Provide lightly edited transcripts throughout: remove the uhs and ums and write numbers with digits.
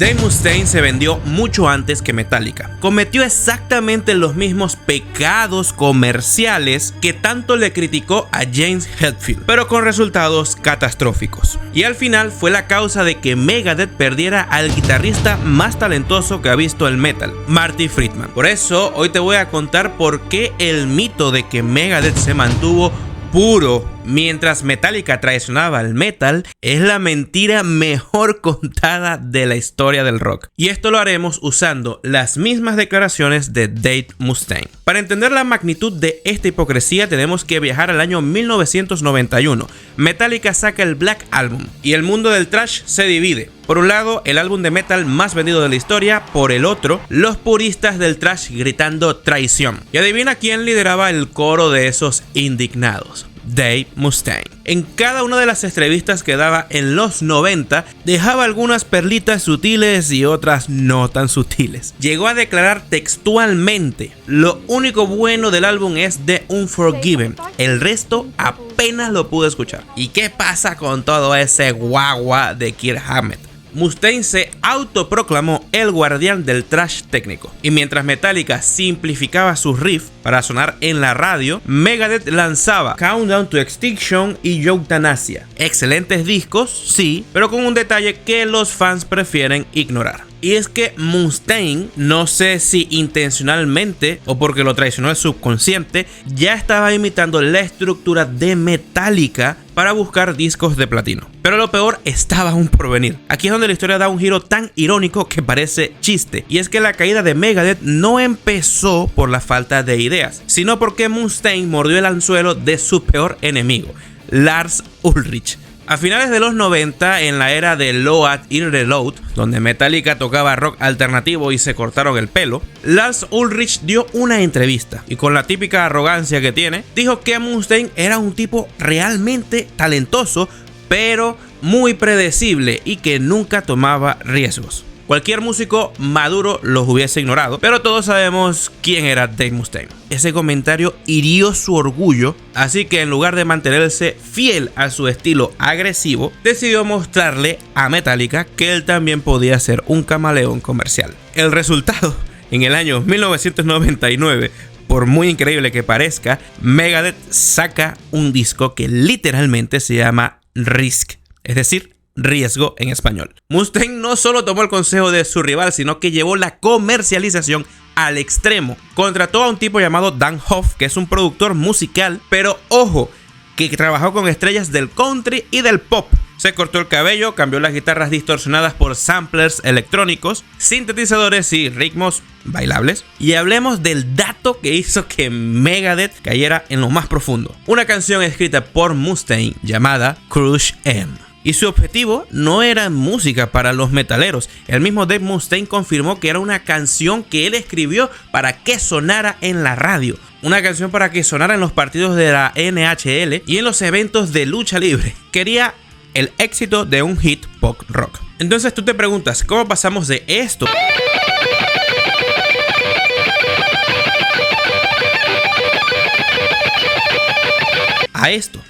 Dave Mustaine se vendió mucho antes que Metallica. Cometió exactamente los mismos pecados comerciales que tanto le criticó a James Hetfield, pero con resultados catastróficos. Y al final fue la causa de que Megadeth perdiera al guitarrista más talentoso que ha visto el metal, Marty Friedman. Por eso hoy te voy a contar por qué el mito de que Megadeth se mantuvo puro mientras Metallica traicionaba al metal es la mentira mejor contada de la historia del rock. Y esto lo haremos usando las mismas declaraciones de Dave Mustaine. Para entender la magnitud de esta hipocresía tenemos que viajar al año 1991. Metallica saca el Black Album y el mundo del thrash se divide. Por un lado, el álbum de metal más vendido de la historia, por el otro, los puristas del thrash gritando traición. Y adivina quién lideraba el coro de esos indignados. Dave Mustaine. En cada una de las entrevistas que daba en los 90 dejaba algunas perlitas sutiles y otras no tan sutiles. Llegó a declarar textualmente: lo único bueno del álbum es The Unforgiven, el resto apenas lo pude escuchar. ¿Y qué pasa con todo ese guagua de Kirk Hammett? Mustaine se autoproclamó el guardián del thrash técnico, y mientras Metallica simplificaba sus riffs para sonar en la radio, Megadeth lanzaba Countdown to Extinction y Euthanasia. Excelentes discos, sí, pero con un detalle que los fans prefieren ignorar. Y es que Mustaine, no sé si intencionalmente o porque lo traicionó el subconsciente, ya estaba imitando la estructura de Metallica para buscar discos de platino. Pero lo peor estaba aún por venir. Aquí es donde la historia da un giro tan irónico que parece chiste. Y es que la caída de Megadeth no empezó por la falta de ideas, sino porque Mustaine mordió el anzuelo de su peor enemigo, Lars Ulrich. A finales de los 90, en la era de Load y Reload, donde Metallica tocaba rock alternativo y se cortaron el pelo, Lars Ulrich dio una entrevista y con la típica arrogancia que tiene, dijo que Mustaine era un tipo realmente talentoso, pero muy predecible y que nunca tomaba riesgos. Cualquier músico maduro los hubiese ignorado, pero todos sabemos quién era Dave Mustaine. Ese comentario hirió su orgullo, así que en lugar de mantenerse fiel a su estilo agresivo, decidió mostrarle a Metallica que él también podía ser un camaleón comercial. El resultado, en el año 1999, por muy increíble que parezca, Megadeth saca un disco que literalmente se llama Risk, es decir, riesgo en español. Mustaine no solo tomó el consejo de su rival, sino que llevó la comercialización al extremo. Contrató a un tipo llamado Dan Hoff, que es un productor musical, pero ojo, que trabajó con estrellas del country y del pop. Se cortó el cabello, cambió las guitarras distorsionadas por samplers electrónicos, sintetizadores y ritmos bailables. Y hablemos del dato que hizo que Megadeth cayera en lo más profundo. Una canción escrita por Mustaine llamada Crush 'Em. Y su objetivo no era música para los metaleros. El mismo Dave Mustaine confirmó que era una canción que él escribió para que sonara en la radio. Una canción para que sonara en los partidos de la NHL y en los eventos de lucha libre. Quería el éxito de un hit pop rock. Entonces tú te preguntas, ¿cómo pasamos de esto a esto?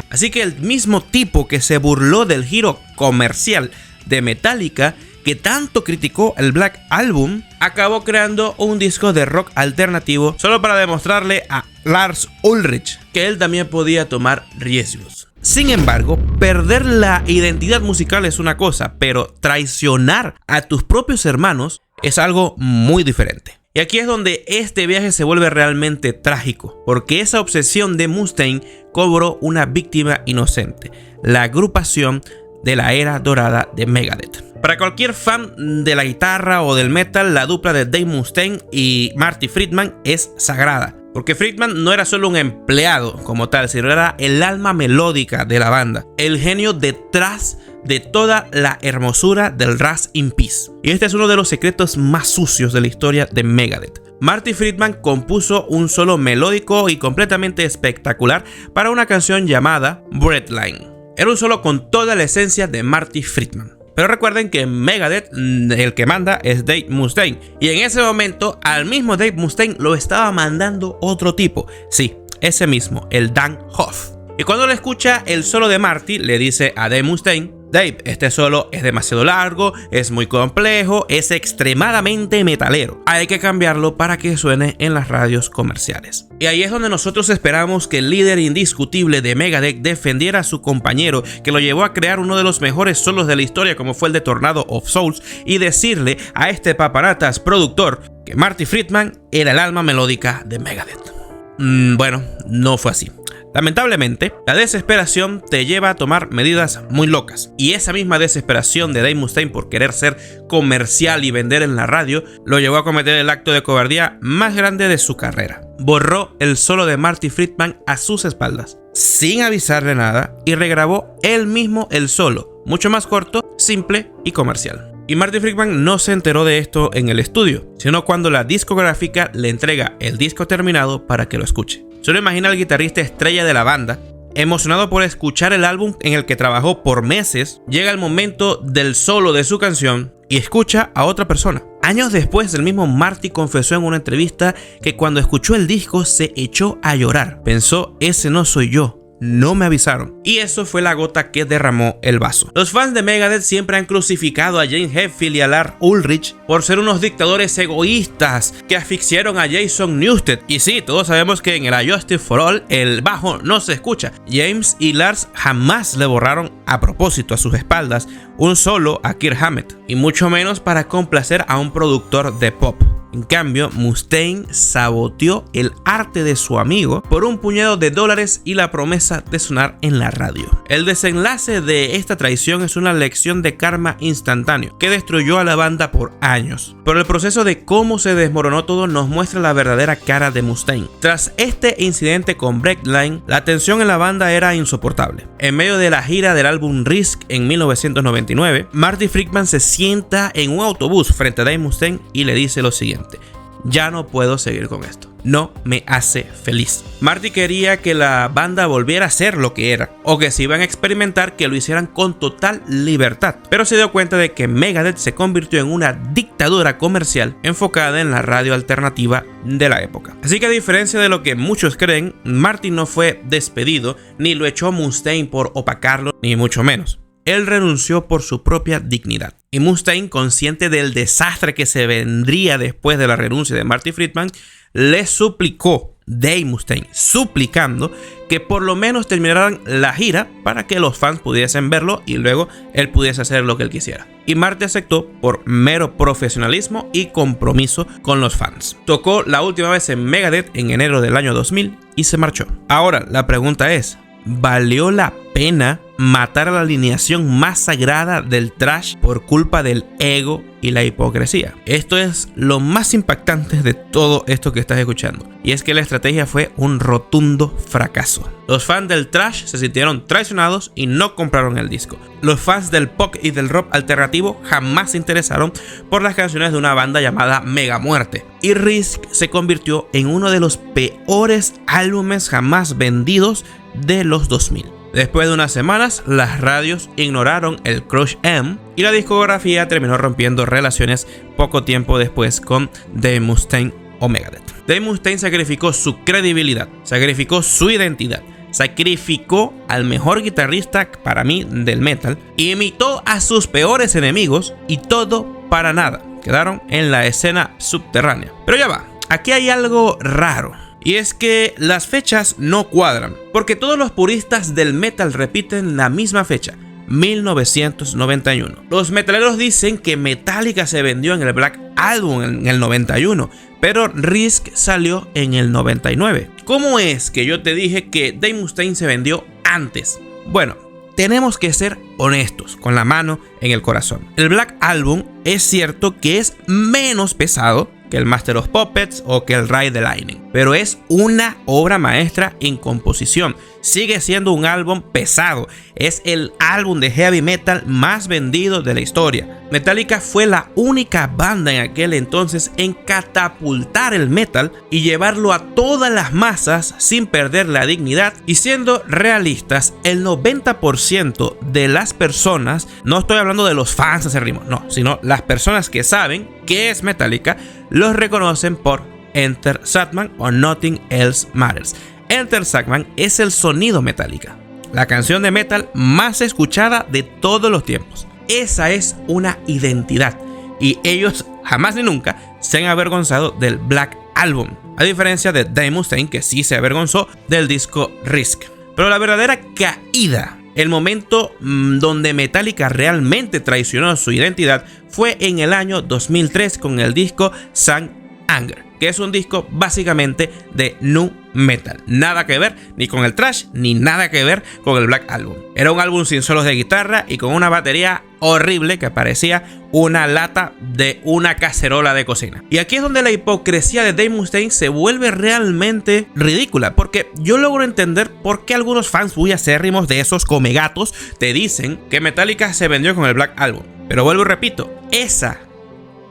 Así que el mismo tipo que se burló del giro comercial de Metallica, que tanto criticó el Black Album, acabó creando un disco de rock alternativo solo para demostrarle a Lars Ulrich que él también podía tomar riesgos. Sin embargo, perder la identidad musical es una cosa, pero traicionar a tus propios hermanos es algo muy diferente. Y aquí es donde este viaje se vuelve realmente trágico, porque esa obsesión de Mustaine cobró una víctima inocente, la agrupación de la era dorada de Megadeth. Para cualquier fan de la guitarra o del metal, la dupla de Dave Mustaine y Marty Friedman es sagrada, porque Friedman no era solo un empleado como tal, sino era el alma melódica de la banda, el genio detrás de toda la hermosura del Rust in Peace. Y este es uno de los secretos más sucios de la historia de Megadeth. Marty Friedman compuso un solo melódico y completamente espectacular para una canción llamada Breadline. Era un solo con toda la esencia de Marty Friedman. Pero recuerden que en Megadeth el que manda es Dave Mustaine, y en ese momento al mismo Dave Mustaine lo estaba mandando otro tipo. Sí, ese mismo, el Dan Hoff. Y cuando le escucha el solo de Marty, le dice a Dave Mustaine: Dave, este solo es demasiado largo, es muy complejo, es extremadamente metalero. Hay que cambiarlo para que suene en las radios comerciales. Y ahí es donde nosotros esperamos que el líder indiscutible de Megadeth defendiera a su compañero, que lo llevó a crear uno de los mejores solos de la historia, como fue el de Tornado of Souls, y decirle a este papanatas productor que Marty Friedman era el alma melódica de Megadeth. Bueno, no fue así. Lamentablemente, la desesperación te lleva a tomar medidas muy locas, y esa misma desesperación de Dave Mustaine por querer ser comercial y vender en la radio lo llevó a cometer el acto de cobardía más grande de su carrera. Borró el solo de Marty Friedman a sus espaldas, sin avisarle nada, y regrabó él mismo el solo, mucho más corto, simple y comercial. Y Marty Friedman no se enteró de esto en el estudio, sino cuando la discográfica le entrega el disco terminado para que lo escuche. Solo imagina al guitarrista estrella de la banda, emocionado por escuchar el álbum en el que trabajó por meses, llega el momento del solo de su canción y escucha a otra persona. Años después, el mismo Marty confesó en una entrevista que cuando escuchó el disco se echó a llorar. Pensó: ese no soy yo. No me avisaron. Y eso fue la gota que derramó el vaso. Los fans de Megadeth siempre han crucificado a James Hetfield y a Lars Ulrich por ser unos dictadores egoístas que asfixiaron a Jason Newsted. Y sí, todos sabemos que en el A Justice for All el bajo no se escucha. James y Lars jamás le borraron a propósito a sus espaldas un solo a Kirk Hammett, y mucho menos para complacer a un productor de pop. En cambio, Mustaine saboteó el arte de su amigo por un puñado de dólares y la promesa de sonar en la radio. El desenlace de esta traición es una lección de karma instantáneo que destruyó a la banda por años. Pero el proceso de cómo se desmoronó todo nos muestra la verdadera cara de Mustaine. Tras este incidente con Breakline, la tensión en la banda era insoportable. En medio de la gira del álbum Risk en 1999, Marty Friedman se sienta en un autobús frente a Dave Mustaine y le dice lo siguiente: ya no puedo seguir con esto. No me hace feliz. Marty quería que la banda volviera a ser lo que era, o que si iban a experimentar, que lo hicieran con total libertad. Pero se dio cuenta de que Megadeth se convirtió en una dictadura comercial enfocada en la radio alternativa de la época. Así que, a diferencia de lo que muchos creen, Marty no fue despedido, ni lo echó Mustaine por opacarlo, ni mucho menos. Él renunció por su propia dignidad. Y Mustaine, consciente del desastre que se vendría después de la renuncia de Marty Friedman, le suplicó, Dave Mustaine, suplicando que por lo menos terminaran la gira para que los fans pudiesen verlo y luego él pudiese hacer lo que él quisiera. Y Marty aceptó por mero profesionalismo y compromiso con los fans. Tocó la última vez en Megadeth en enero del año 2000 y se marchó. Ahora, la pregunta es: ¿valió la pena matar a la alineación más sagrada del thrash por culpa del ego y la hipocresía? Esto es lo más impactante de todo esto que estás escuchando, y es que la estrategia fue un rotundo fracaso. Los fans del thrash se sintieron traicionados y no compraron el disco. Los fans del pop y del rock alternativo jamás se interesaron por las canciones de una banda llamada Mega Muerte, y Risk se convirtió en uno de los peores álbumes jamás vendidos de los 2000. Después de unas semanas, las radios ignoraron el Crush M y la discografía terminó rompiendo relaciones poco tiempo después con Dave Mustaine o Megadeth. Dave Mustaine sacrificó su credibilidad, sacrificó su identidad, sacrificó al mejor guitarrista para mí del metal, imitó a sus peores enemigos y todo para nada. Quedaron en la escena subterránea. Pero ya va, aquí hay algo raro. Y es que las fechas no cuadran, porque todos los puristas del metal repiten la misma fecha, 1991. Los metaleros dicen que Metallica se vendió en el Black Album en el 91, pero Risk salió en el 99. ¿Cómo es que yo te dije que Dave Mustaine se vendió antes? Bueno, tenemos que ser honestos, con la mano en el corazón. El Black Album es cierto que es menos pesado que el Master of Puppets o que el Ride the Lightning, pero es una obra maestra en composición. Sigue siendo un álbum pesado, es el álbum de heavy metal más vendido de la historia. Metallica fue la única banda en aquel entonces en catapultar el metal y llevarlo a todas las masas sin perder la dignidad. Y siendo realistas, el 90% de las personas, no estoy hablando de los fans acérrimos, no, sino las personas que saben qué es Metallica, los reconocen por Enter Sandman o Nothing Else Matters. Enter Sandman es el sonido Metallica, la canción de metal más escuchada de todos los tiempos. Esa es una identidad y ellos jamás ni nunca se han avergonzado del Black Album, a diferencia de Dave Mustaine, que sí se avergonzó del disco Risk. Pero la verdadera caída, el momento donde Metallica realmente traicionó su identidad, fue en el año 2003 con el disco Saint Anger, que es un disco básicamente de nu metal. Nada que ver ni con el thrash, ni nada que ver con el Black Album. Era un álbum sin solos de guitarra y con una batería horrible que parecía una lata de una cacerola de cocina. Y aquí es donde la hipocresía de Dave Mustaine se vuelve realmente ridícula, porque yo logro entender por qué algunos fans muy acérrimos de esos comegatos te dicen que Metallica se vendió con el Black Album. Pero vuelvo y repito, esa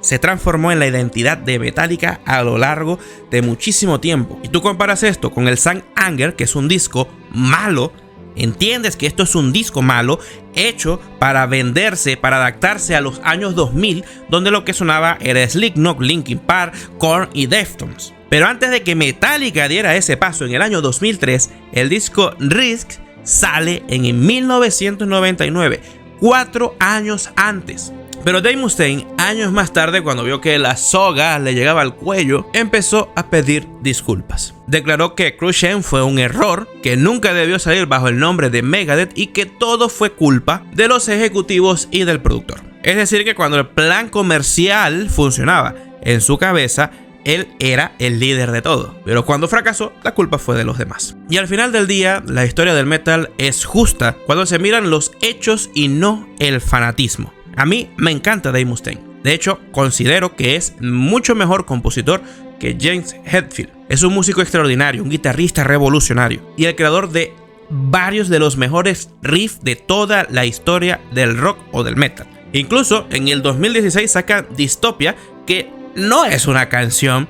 se transformó en la identidad de Metallica a lo largo de muchísimo tiempo. Y tú comparas esto con el Saint Anger, que es un disco malo. Entiendes que esto es un disco malo hecho para venderse, para adaptarse a los años 2000, donde lo que sonaba era Slipknot, Linkin Park, Korn y Deftones. Pero antes de que Metallica diera ese paso en el año 2003, el disco Risk sale en 1999, 4 años antes. Pero Dave Mustaine, años más tarde, cuando vio que la soga le llegaba al cuello, empezó a pedir disculpas. Declaró que Crush fue un error, que nunca debió salir bajo el nombre de Megadeth y que todo fue culpa de los ejecutivos y del productor. Es decir, que cuando el plan comercial funcionaba en su cabeza, él era el líder de todo. Pero cuando fracasó, la culpa fue de los demás. Y al final del día, la historia del metal es justa cuando se miran los hechos y no el fanatismo. A mí me encanta Dave Mustaine. De hecho, considero que es mucho mejor compositor que James Hetfield. Es un músico extraordinario, un guitarrista revolucionario y el creador de varios de los mejores riffs de toda la historia del rock o del metal. Incluso en el 2016 saca Dystopia, que no es una canción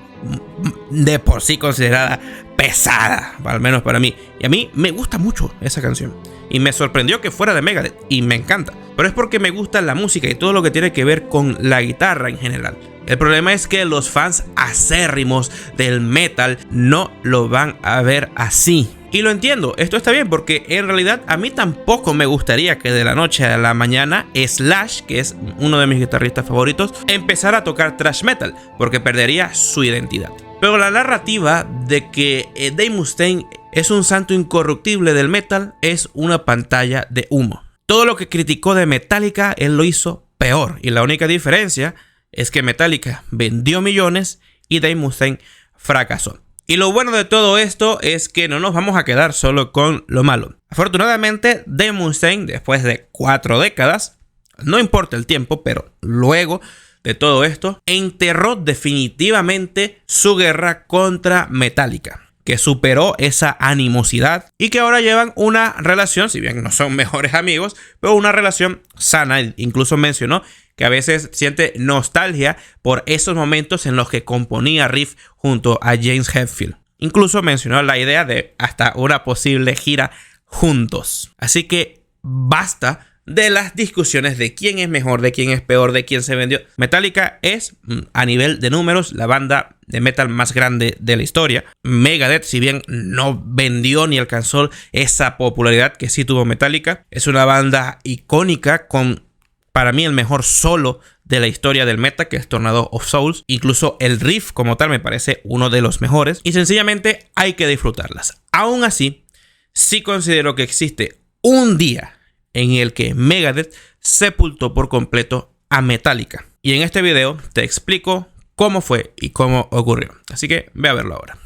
de por sí considerada pesada, al menos para mí. Y a mí me gusta mucho esa canción. Y me sorprendió que fuera de Megadeth, y me encanta. Pero es porque me gusta la música y todo lo que tiene que ver con la guitarra en general. El problema es que los fans acérrimos del metal no lo van a ver así. Y lo entiendo, esto está bien, porque en realidad a mí tampoco me gustaría que de la noche a la mañana Slash, que es uno de mis guitarristas favoritos, empezara a tocar thrash metal, porque perdería su identidad. Pero la narrativa de que Dave Mustaine es un santo incorruptible del metal es una pantalla de humo. Todo lo que criticó de Metallica, él lo hizo peor. Y la única diferencia es que Metallica vendió millones y Dave Mustaine fracasó. Y lo bueno de todo esto es que no nos vamos a quedar solo con lo malo. Afortunadamente, Dave Mustaine, después de 4 décadas, no importa el tiempo, pero luego de todo esto, enterró definitivamente su guerra contra Metallica, que superó esa animosidad y que ahora llevan una relación, si bien no son mejores amigos, pero una relación sana. Incluso mencionó que a veces siente nostalgia por esos momentos en los que componía riff junto a James Hetfield. Incluso mencionó la idea de hasta una posible gira juntos. Así que basta de las discusiones de quién es mejor, de quién es peor, de quién se vendió. Metallica es, a nivel de números, la banda de metal más grande de la historia. Megadeth, si bien no vendió ni alcanzó esa popularidad que sí tuvo Metallica, es una banda icónica con, para mí, el mejor solo de la historia del metal, que es Tornado of Souls. Incluso el riff como tal me parece uno de los mejores y sencillamente hay que disfrutarlas. Aún así, sí considero que existe un día en el que Megadeth sepultó por completo a Metallica. Y en este video te explico cómo fue y cómo ocurrió. Así que ve a verlo ahora.